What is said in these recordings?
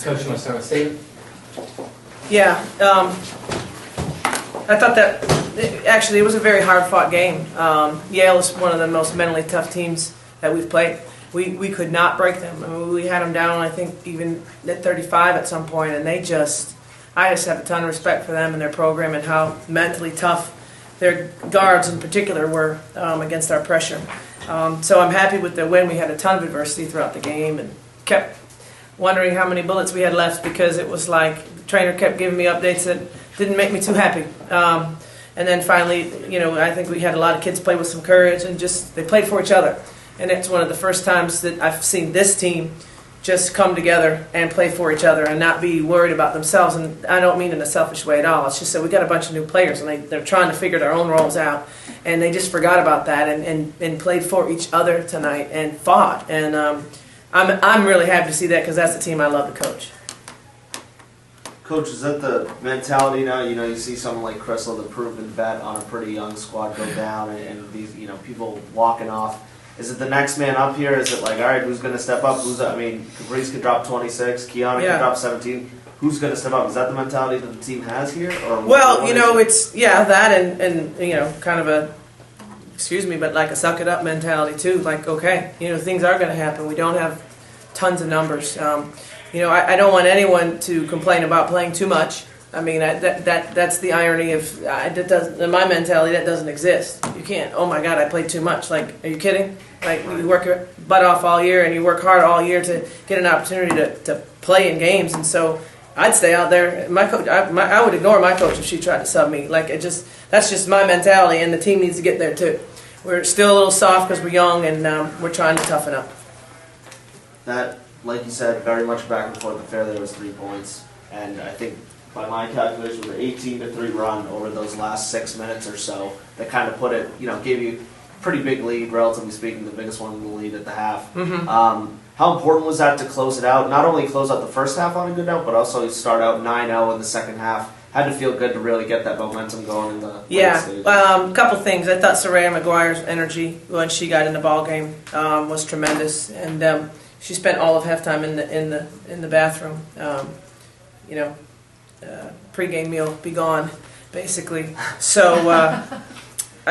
Coach, you want to start with Steve? Yeah, I thought that actually it was a very hard-fought game. Yale is one of the most mentally tough teams that we've played. We could not break them. I mean, we had them down, I think, even at 35 at some point, and I just have a ton of respect for them and their program and how mentally tough their guards in particular were against our pressure. So I'm happy with the win. We had a ton of adversity throughout the game and kept wondering how many bullets we had left because it was like the trainer kept giving me updates that didn't make me too happy. And then finally, I think we had a lot of kids play with some courage and just they played for each other. And it's one of the first times that I've seen this team just come together and play for each other and not be worried about themselves. And I don't mean in a selfish way at all. It's just that we got a bunch of new players and they're trying to figure their own roles out. And they just forgot about that and played for each other tonight and fought. And I'm really happy to see that because that's the team I love to coach. Coach, is that the mentality now? You see someone like Crystal, the proven vet on a pretty young squad, go down, and these people walking off. Is it the next man up here? Is it like, all right, who's going to step up? Caprice could drop 26, Kiana could drop 17. Who's going to step up? Is that the mentality that the team has here? Or well, it's that and kind of a, excuse me, but like a suck it up mentality too. Like, okay, things are going to happen. We don't have tons of numbers. I don't want anyone to complain about playing too much. I mean, that's the irony of in my mentality, that doesn't exist. You can't, oh my God, I played too much. Like, are you kidding? Like, you work your butt off all year and you work hard all year to get an opportunity to play in games. And so I'd stay out there. My coach, I would ignore my coach if she tried to sub me. Like, that's just my mentality, and the team needs to get there too. We're still a little soft because we're young and we're trying to toughen up. That, like you said, very much back and forth affair. There was 3 points, and I think by my calculation, with an 18-3 run over those last 6 minutes or so, that kind of put it, gave you a pretty big lead, relatively speaking, the biggest one in the lead at the half. Mm-hmm. How important was that to close it out? Not only close out the first half on a good note, but also start out 9-0 in the second half. Had to feel good to really get that momentum going in the late stages. A couple things. I thought Soraya McGuire's energy when she got in the ball game was tremendous, and she spent all of halftime in the bathroom. Pre-game meal be gone, basically. So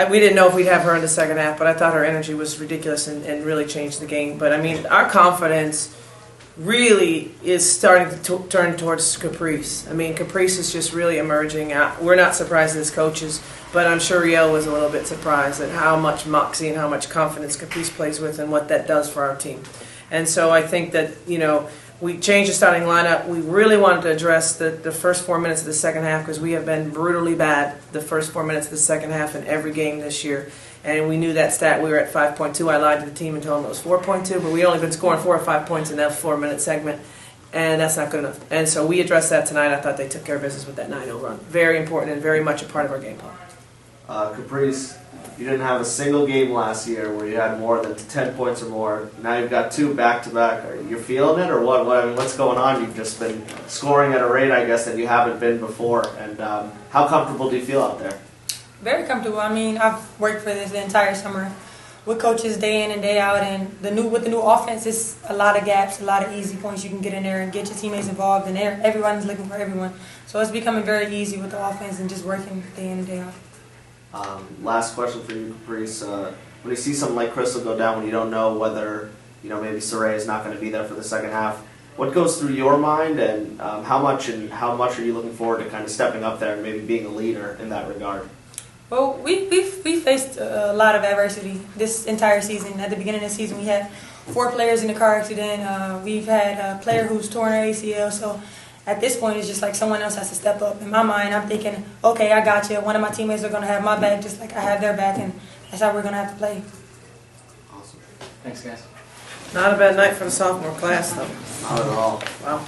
we didn't know if we'd have her in the second half, but I thought her energy was ridiculous and really changed the game. But I mean, our confidence really is starting to turn towards Caprice. I mean, Caprice is just really emerging. We're not surprised as coaches, but I'm sure Yale was a little bit surprised at how much moxie and how much confidence Caprice plays with and what that does for our team. And so I think that, we changed the starting lineup. We really wanted to address the first 4 minutes of the second half because we have been brutally bad the first 4 minutes of the second half in every game this year. And we knew that stat. We were at 5.2. I lied to the team and told them it was 4.2, but we'd only been scoring 4 or 5 points in that 4-minute segment, and that's not good enough. And so we addressed that tonight. I thought they took care of business with that 9-0 run. Very important and very much a part of our game plan. Caprice, you didn't have a single game last year where you had more than 10 points or more. Now you've got 2 back-to-back. Are you feeling it, or what? I mean, what's going on? You've just been scoring at a rate, I guess, that you haven't been before. And how comfortable do you feel out there? Very comfortable. I mean, I've worked for this the entire summer with coaches day in and day out, and with the new offense, it's a lot of gaps, a lot of easy points you can get in there and get your teammates involved, and everyone's looking for everyone. So it's becoming very easy with the offense and just working day in and day out. Last question for you, Caprice. When you see something like Crystal go down, when you don't know whether maybe Soraya is not going to be there for the second half, what goes through your mind, and how much are you looking forward to kind of stepping up there and maybe being a leader in that regard? Well, we faced a lot of adversity this entire season. At the beginning of the season, we had 4 players in a car accident. We've had a player who's torn her ACL. So at this point, it's just like someone else has to step up. In my mind, I'm thinking, okay, I got you. One of my teammates are going to have my back just like I have their back, and that's how we're going to have to play. Awesome. Thanks, guys. Not a bad night for the sophomore class, though. Not at all. Wow.